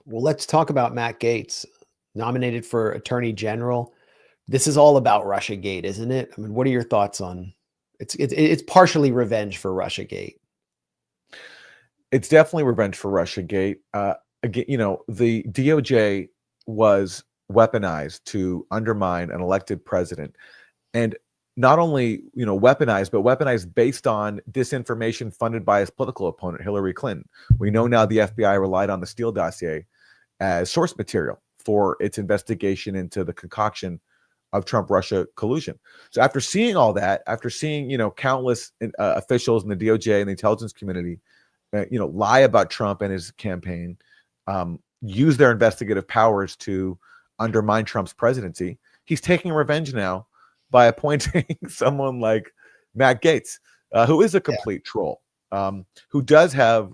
Well, let's talk about Matt Gaetz, nominated for Attorney General. This is all about Russiagate, isn't it? I mean, what are your thoughts on it's partially revenge for Russiagate. It's definitely revenge for Russiagate. Again, the DOJ was weaponized to undermine an elected president, and not only weaponized, but weaponized based on disinformation funded by his political opponent Hillary Clinton. We know now the FBI relied on the Steele dossier as source material for its investigation into the concoction of Trump-Russia collusion. So after seeing all that, after seeing countless officials in the DOJ and the intelligence community, lie about Trump and his campaign, use their investigative powers to undermine Trump's presidency, he's taking revenge now by appointing someone like Matt Gaetz, who is a complete troll, who does have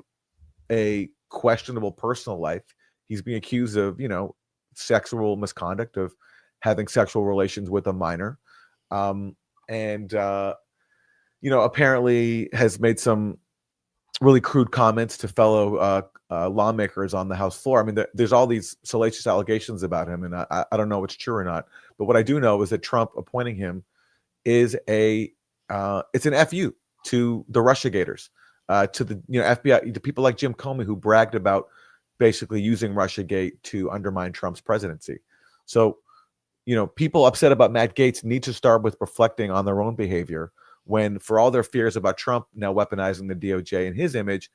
a questionable personal life. He's being accused of, sexual misconduct, of having sexual relations with a minor, and apparently has made some really crude comments to fellow lawmakers on the House floor. I mean, there's all these salacious allegations about him, and I don't know if it's true or not. But what I do know is that Trump appointing him is it's an FU to the Russiagators, to the FBI, to people like Jim Comey, who bragged about basically using Russiagate to undermine Trump's presidency. So, people upset about Matt Gaetz need to start with reflecting on their own behavior. When, for all their fears about Trump now weaponizing the DOJ and his image,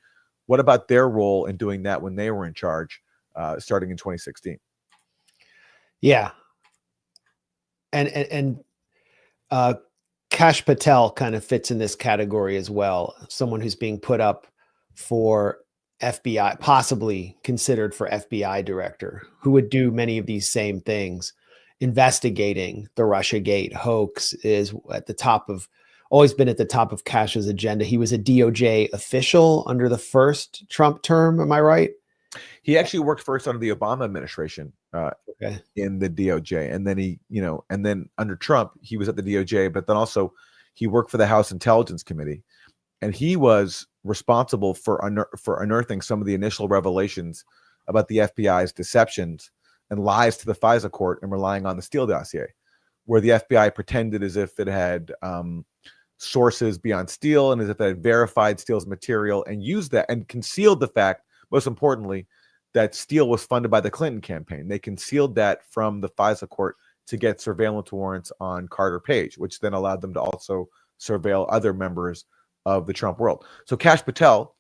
what about their role in doing that when they were in charge, starting in 2016? Yeah, and Kash Patel kind of fits in this category as well. Someone who's being put up for FBI, possibly considered for FBI director, who would do many of these same things. Investigating the Russiagate hoax is at the top of, always been at the top of Kash's agenda. He was a DOJ official under the first Trump term. Am I right? He actually worked first under the Obama administration in the DOJ. And then and then under Trump, he was at the DOJ, but then also he worked for the House Intelligence Committee. And he was responsible for unearthing some of the initial revelations about the FBI's deceptions and lies to the FISA court and relying on the Steele dossier, where the FBI pretended as if it had sources beyond Steele and as if it had verified Steele's material and used that and concealed the fact, most importantly, that Steele was funded by the Clinton campaign. They concealed that from the FISA court to get surveillance warrants on Carter Page, which then allowed them to also surveil other members of the Trump world. So Kash Patel,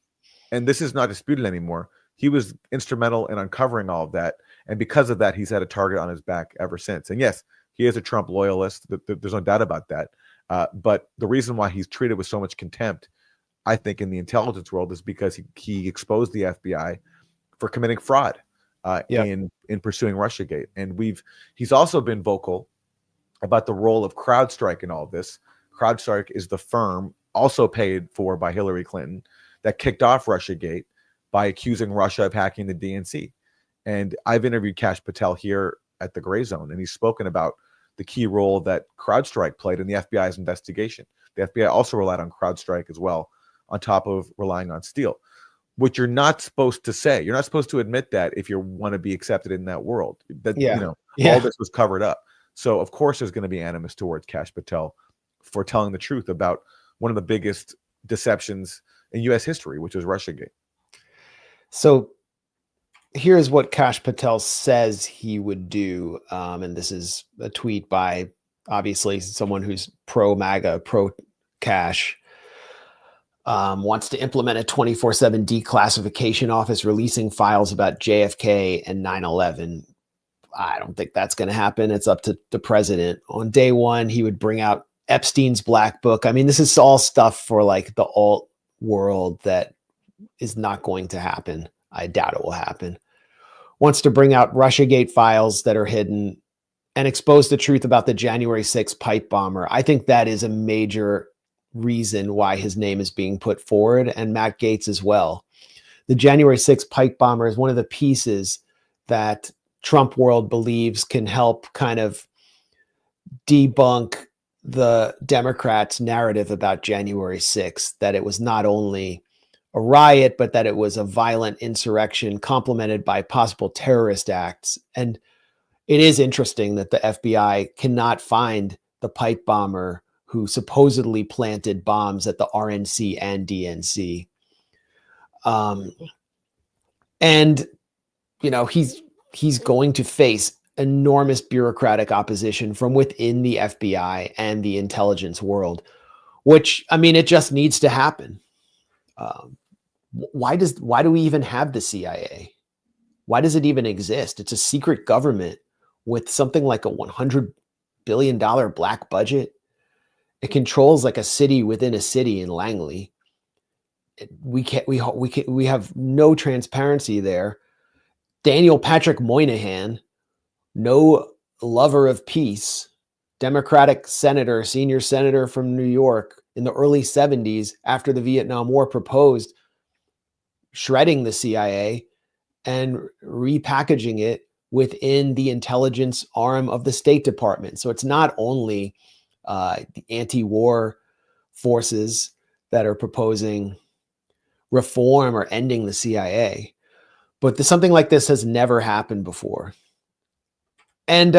and this is not disputed anymore, he was instrumental in uncovering all of that. And because of that, he's had a target on his back ever since. And yes, he is a Trump loyalist. There's no doubt about that. But the reason why he's treated with so much contempt, I think, in the intelligence world is because he exposed the FBI for committing fraud in pursuing Russiagate. And he's also been vocal about the role of CrowdStrike in all of this. CrowdStrike is the firm also paid for by Hillary Clinton that kicked off Russiagate by accusing Russia of hacking the DNC. And I've interviewed Kash Patel here at the Grayzone, and he's spoken about the key role that CrowdStrike played in the FBI's investigation. The FBI also relied on CrowdStrike as well, on top of relying on Steele, which you're not supposed to say. You're not supposed to admit that if you want to be accepted in that world. All this was covered up. So of course there's going to be animus towards Kash Patel for telling the truth about one of the biggest deceptions in U.S. history, which is Russiagate. So here's what Kash Patel says he would do. And this is a tweet by obviously someone who's pro-MAGA, pro-Kash. Wants to implement a 24/7 declassification office, releasing files about JFK and 9/11. I don't think that's going to happen. It's up to the president. On day one, he would bring out Epstein's black book. I mean, this is all stuff for like the alt world that is not going to happen. I doubt it will happen. Wants to bring out Russiagate files that are hidden and expose the truth about the January 6th pipe bomber. I think that is a major reason why his name is being put forward, and Matt Gaetz as well. The January 6th pipe bomber is one of the pieces that Trump world believes can help kind of debunk the Democrats' narrative about January 6th, that it was not only a riot, but that it was a violent insurrection complemented by possible terrorist acts. And it is interesting that the FBI cannot find the pipe bomber who supposedly planted bombs at the RNC and DNC. And, you know, he's going to face enormous bureaucratic opposition from within the FBI and the intelligence world, which, I mean, it just needs to happen. Why do we even have the CIA? Why does it even exist? It's a secret government with something like a $100 billion black budget. It controls like a city within a city in Langley. We have no transparency there. Daniel Patrick Moynihan, no lover of peace, Democratic senator, senior senator from New York in the early 70s after the Vietnam War, proposed shredding the CIA and repackaging it within the intelligence arm of the State Department. So it's not only the anti-war forces that are proposing reform or ending the CIA, but something like this has never happened before. And,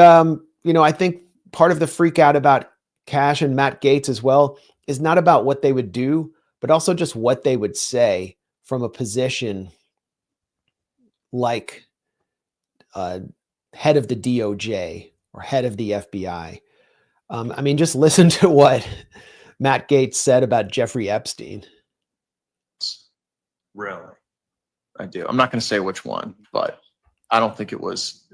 you know, I think part of the freak out about Kash and Matt Gaetz as well is not about what they would do, but also just what they would say from a position like head of the DOJ or head of the FBI. I mean, just listen to what Matt Gaetz said about Jeffrey Epstein. Really? I do. I'm not going to say which one, but I don't think it was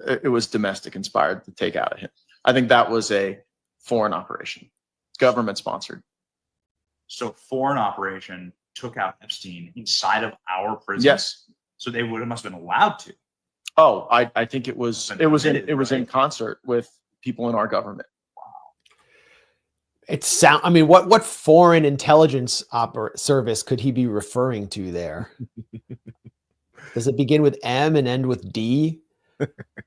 domestic inspired to take out of him. I think that was a foreign operation, government sponsored. So foreign operation took out Epstein inside of our prison. Yes. So they must have been allowed to. Oh, I think it was in concert with people in our government. I mean, what foreign intelligence service could he be referring to there? Does it begin with M and end with D?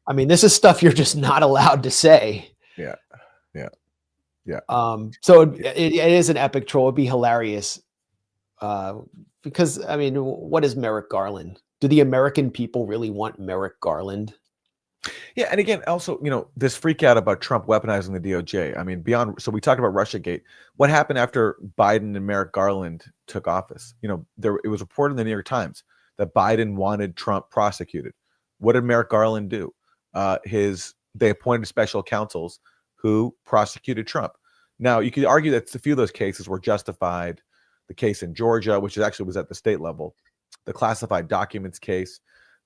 I mean, this is stuff you're just not allowed to say. Yeah. So it is an epic troll. It'd be hilarious. Because, I mean, what is Merrick Garland? Do the American people really want Merrick Garland? Yeah, and again, also, you know, this freak out about Trump weaponizing the DOJ. I mean, so we talked about Russiagate. What happened after Biden and Merrick Garland took office? You know, it was reported in the New York Times that Biden wanted Trump prosecuted. What did Merrick Garland do? They appointed special counsels who prosecuted Trump. Now, you could argue that a few of those cases were justified. The case in Georgia, which actually was at the state level, the classified documents case,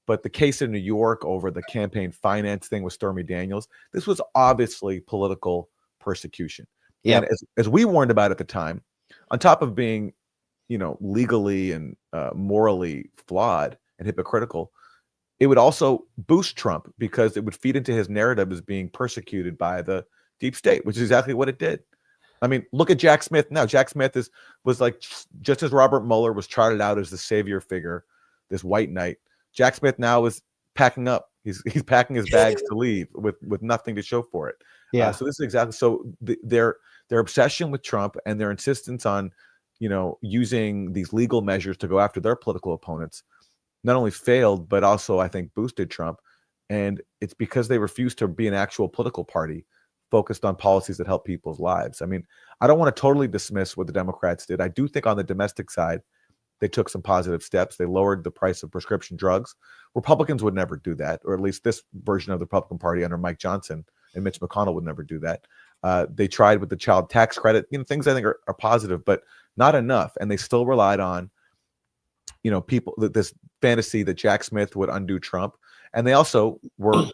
but the case in New York over the campaign finance thing with Stormy Daniels, this was obviously political persecution. Yep. And as we warned about at the time, on top of being, you know, legally and morally flawed and hypocritical, it would also boost Trump because it would feed into his narrative as being persecuted by the deep state, which is exactly what it did. I mean, look at Jack Smith now. Jack Smith was like, just as Robert Mueller was charted out as the savior figure, this white knight, Jack Smith now is packing up. He's packing his bags to leave with nothing to show for it. Yeah. So this is exactly their obsession with Trump and their insistence on, you know, using these legal measures to go after their political opponents, not only failed but also I think boosted Trump. And it's because they refused to be an actual political party focused on policies that help people's lives. I mean, I don't want to totally dismiss what the Democrats did. I do think on the domestic side, they took some positive steps. They lowered the price of prescription drugs. Republicans would never do that, or at least this version of the Republican Party under Mike Johnson and Mitch McConnell would never do that. They tried with the child tax credit, you know, things I think are positive, but not enough. And they still relied on, you know, people, this fantasy that Jack Smith would undo Trump. And they also were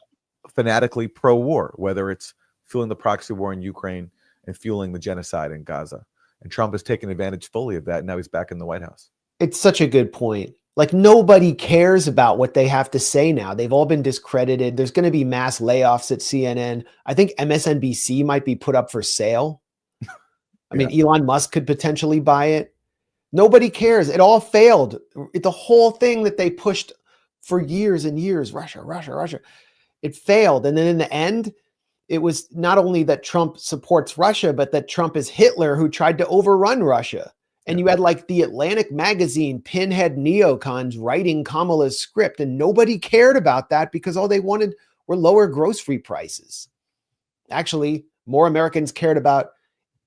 fanatically pro-war, whether it's fueling the proxy war in Ukraine and fueling the genocide in Gaza. And Trump has taken advantage fully of that. And now he's back in the White House. It's such a good point. Like, nobody cares about what they have to say now. They've all been discredited. There's going to be mass layoffs at CNN. I think MSNBC might be put up for sale. I mean, Elon Musk could potentially buy it. Nobody cares. It all failed. The whole thing that they pushed for years and years, Russia, it failed. And then in the end, it was not only that Trump supports Russia, but that Trump is Hitler who tried to overrun Russia. And you had like the Atlantic magazine, pinhead neocons writing Kamala's script, and nobody cared about that because all they wanted were lower grocery prices. Actually, more Americans cared about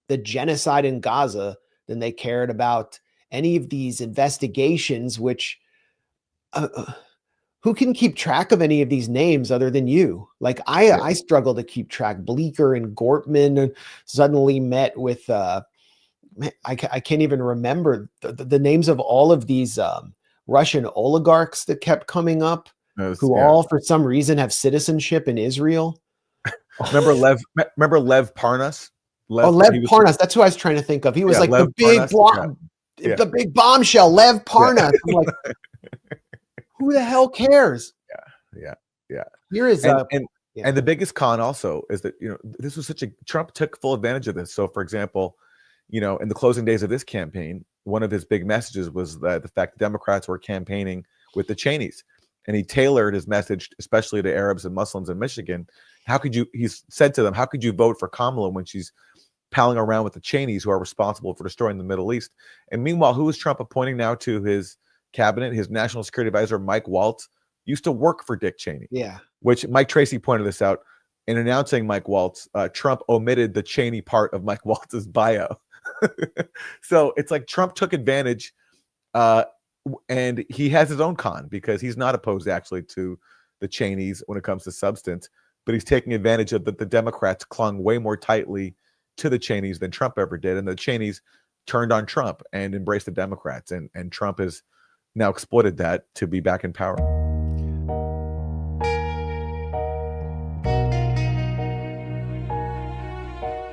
the genocide in Gaza than they cared about any of these investigations, which who can keep track of any of these names other than you? Like I struggle to keep track. Bleecker and Gortman suddenly met with, I can't even remember the names of all of these Russian oligarchs that kept coming up, who all for some reason have citizenship in Israel. Remember Lev Parnas? Lev Parnas. That's who I was trying to think of. He was like Lev the big bombshell, Lev Parnas. I'm like, who the hell cares? Yeah. Here is and the biggest con also is that, you know, this was Trump took full advantage of this. So, for example, you know, in the closing days of this campaign, one of his big messages was that the fact that Democrats were campaigning with the Cheneys, and he tailored his message, especially to Arabs and Muslims in Michigan. He said to them, how could you vote for Kamala when she's palling around with the Cheneys, who are responsible for destroying the Middle East? And meanwhile, who is Trump appointing now to his cabinet? His national security advisor, Mike Waltz, used to work for Dick Cheney. Yeah. Which Mike Tracy pointed this out in announcing Mike Waltz. Trump omitted the Cheney part of Mike Waltz's bio. So it's like Trump took advantage, and he has his own con because he's not opposed actually to the Cheneys when it comes to substance, but he's taking advantage of that the Democrats clung way more tightly to the Cheneys than Trump ever did, and the Cheneys turned on Trump and embraced the Democrats, and Trump has now exploited that to be back in power.